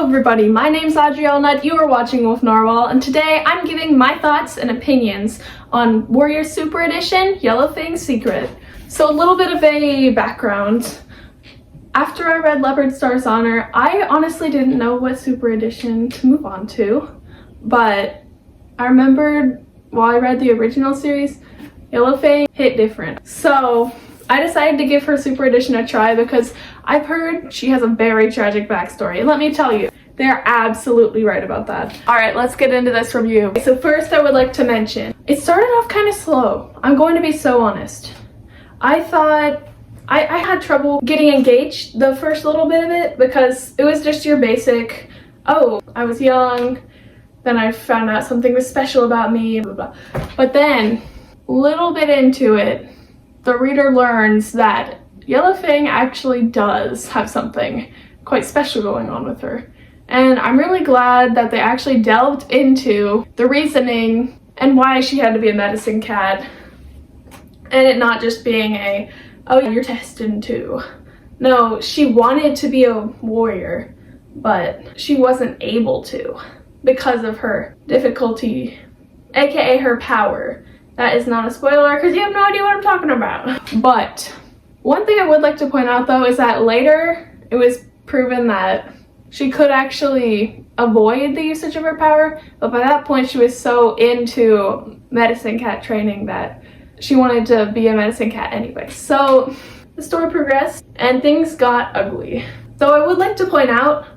everybody, my name's Adriana, you are watching Wolf Narwhal, and today I'm giving my thoughts and opinions on Warrior Super Edition, Yellowfang's Secret. So a little bit of a background. After I read Leopard Star's Honor, I honestly didn't know what Super Edition to move on to, but I remembered while I read the original series, Yellowfang hit different. So I decided to give her Super Edition a try because I've heard she has a very tragic backstory. And let me tell you, they're absolutely right about that. Alright, let's get into this review. So first I would like to mention, it started off kind of slow. I'm going to be so honest. I thought I had trouble getting engaged the first little bit of it because it was just your basic, oh, I was young, then I found out something was special about me, blah, blah. But then, little bit into it, the reader learns that Yellowfang actually does have something quite special going on with her. And I'm really glad that they actually delved into the reasoning and why she had to be a medicine cat. And it not just being a, oh, you're destined to. No, she wanted to be a warrior, but she wasn't able to because of her difficulty, aka her power. That is not a spoiler because you have no idea what I'm talking about. But one thing I would like to point out though is that later it was proven that she could actually avoid the usage of her power, but by that point she was so into medicine cat training that she wanted to be a medicine cat anyway. So the story progressed and things got ugly. So I would like to point out,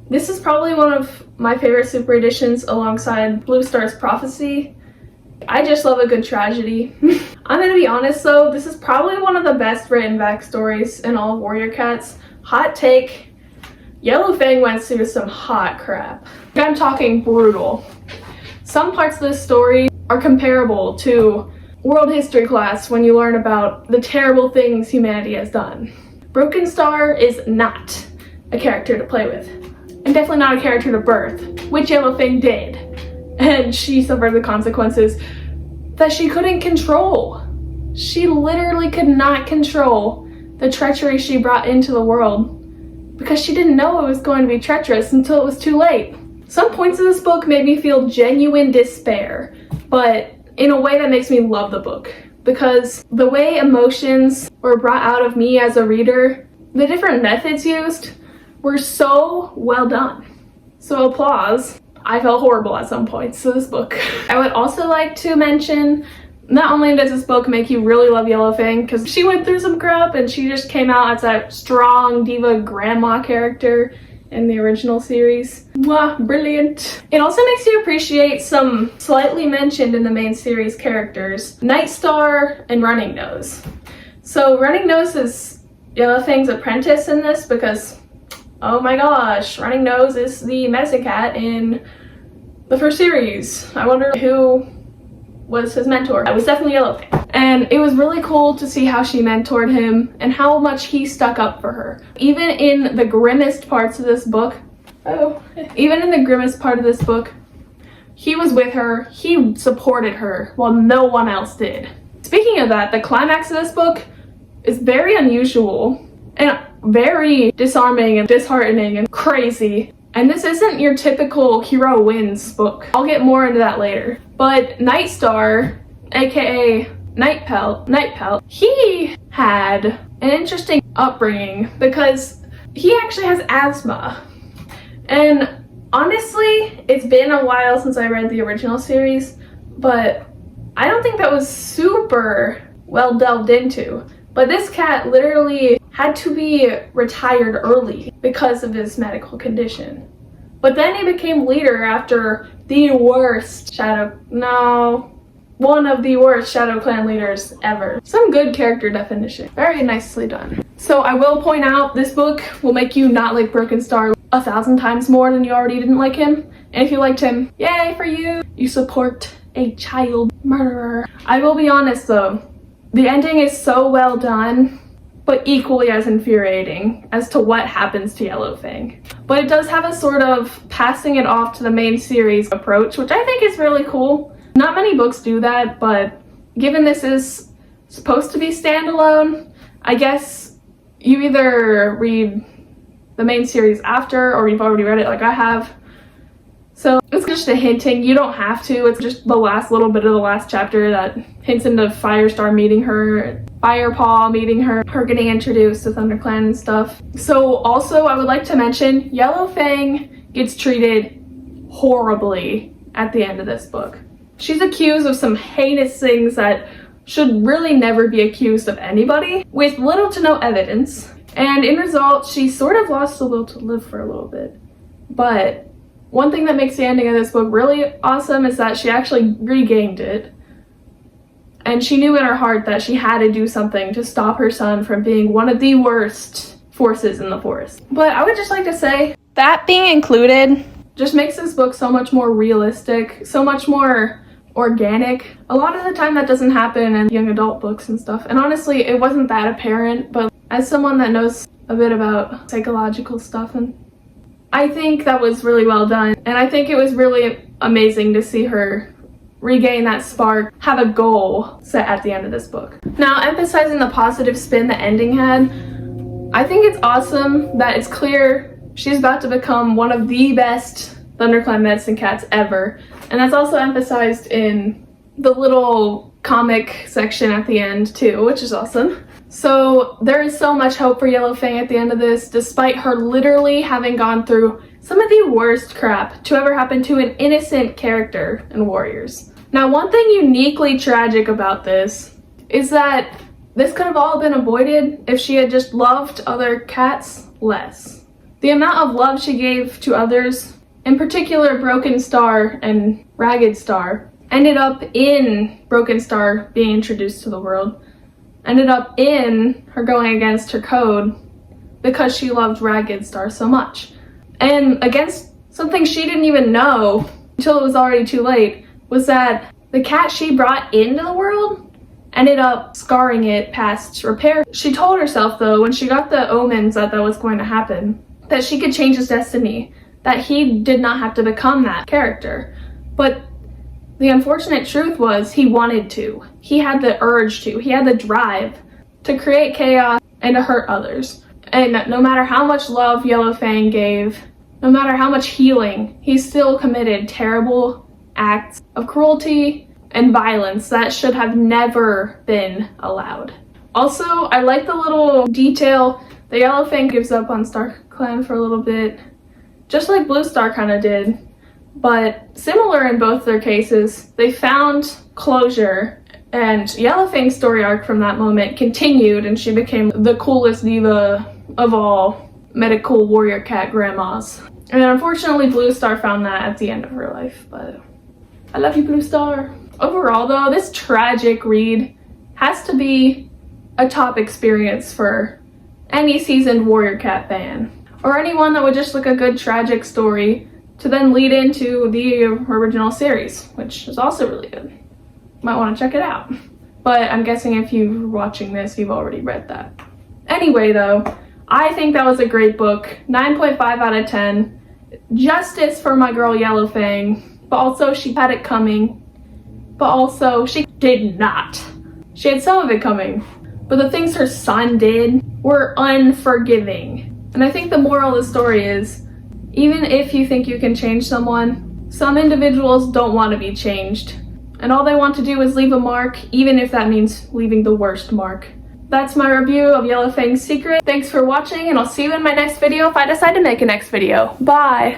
this is probably one of my favorite Super Editions alongside Blue Star's Prophecy. I just love a good tragedy. I'm gonna be honest though, this is probably one of the best written backstories in all of Warrior Cats. Hot take, Yellowfang went through some hot crap. I'm talking brutal. Some parts of this story are comparable to world history class when you learn about the terrible things humanity has done. Broken Star is not a character to play with, and definitely not a character to birth, which Yellowfang did. And she suffered the consequences that she couldn't control. She literally could not control the treachery she brought into the world because she didn't know it was going to be treacherous until it was too late. Some points of this book made me feel genuine despair, but in a way that makes me love the book because the way emotions were brought out of me as a reader, the different methods used were so well done. So applause. I felt horrible at some points to this book. I would also like to mention, not only does this book make you really love Yellowfang, because she went through some crap and she just came out as that strong diva grandma character in the original series. Mwah, brilliant. It also makes you appreciate some slightly mentioned in the main series characters, Night Star and Running Nose. So Running Nose is Yellowfang's apprentice in this because, oh my gosh, Running Nose is the medicine cat in the first series. I wonder who was his mentor. It was definitely Yellowfang. And it was really cool to see how she mentored him and how much he stuck up for her. Even in the grimmest parts of this book, even in the grimmest part of this book, he was with her, he supported her while no one else did. Speaking of that, the climax of this book is very unusual and very disarming and disheartening and crazy. And this isn't your typical hero wins book. I'll get more into that later. But Night Star, aka Night Pelt, he had an interesting upbringing because he actually has asthma. And honestly, it's been a while since I read the original series, but I don't think that was super well delved into. But this cat literally had to be retired early because of his medical condition. But then he became leader after the worst one of the worst Shadow Clan leaders ever. Some good character definition. Very nicely done. So I will point out, this book will make you not like Broken Star 1,000 times more than you already didn't like him. And if you liked him, yay for you! You support a child murderer. I will be honest though, the ending is so well done, but equally as infuriating as to what happens to Yellowfang. But it does have a sort of passing it off to the main series approach, which I think is really cool. Not many books do that, but given this is supposed to be standalone, I guess you either read the main series after, or you've already read it like I have. So it's just a hinting. You don't have to. It's just the last little bit of the last chapter that hints into Firestar meeting her, Firepaw meeting her getting introduced to ThunderClan and stuff. So also I would like to mention Yellowfang gets treated horribly at the end of this book. She's accused of some heinous things that should really never be accused of anybody, with little to no evidence. And in result, she sort of lost the will to live for a little bit. But one thing that makes the ending of this book really awesome is that she actually regained it. And she knew in her heart that she had to do something to stop her son from being one of the worst forces in the forest. But I would just like to say, that being included just makes this book so much more realistic, so much more organic. A lot of the time that doesn't happen in young adult books and stuff. And honestly, it wasn't that apparent, but as someone that knows a bit about psychological stuff, and I think that was really well done. And I think it was really amazing to see her regain that spark, have a goal set at the end of this book. Now, emphasizing the positive spin the ending had, I think it's awesome that it's clear she's about to become one of the best ThunderClan medicine cats ever. And that's also emphasized in the little comic section at the end too, which is awesome. So there is so much hope for Yellowfang at the end of this, despite her literally having gone through some of the worst crap to ever happen to an innocent character in Warriors. Now, one thing uniquely tragic about this is that this could have all been avoided if she had just loved other cats less. The amount of love she gave to others, in particular Broken Star and Ragged Star, ended up in Broken Star being introduced to the world, ended up in her going against her code because she loved Ragged Star so much. And against something she didn't even know until it was already too late, was that the cat she brought into the world ended up scarring it past repair. She told herself though, when she got the omens that was going to happen, that she could change his destiny, that he did not have to become that character. But the unfortunate truth was he wanted to. He had the urge to. He had the drive to create chaos and to hurt others. And no matter how much love Yellowfang gave, no matter how much healing, he still committed terrible acts of cruelty and violence that should have never been allowed. Also, I like the little detail that Yellowfang gives up on StarClan for a little bit, just like Blue Star kind of did. But similar in both their cases, they found closure, and Yellowfang's story arc from that moment continued, and she became the coolest diva of all medical warrior cat grandmas. And unfortunately, Blue Star found that at the end of her life, but I love you, Blue Star. Overall though, this tragic read has to be a top experience for any seasoned warrior cat fan, or anyone that would just like a good tragic story to then lead into the original series, which is also really good. Might want to check it out. But I'm guessing if you're watching this, you've already read that. Anyway though, I think that was a great book. 9.5 out of 10. Justice for my girl Yellowfang, but also she had it coming, but also she did not. She had some of it coming, but the things her son did were unforgiving. And I think the moral of the story is, even if you think you can change someone, some individuals don't want to be changed. And all they want to do is leave a mark, even if that means leaving the worst mark. That's my review of Yellowfang's Secret. Thanks for watching, and I'll see you in my next video if I decide to make a next video. Bye!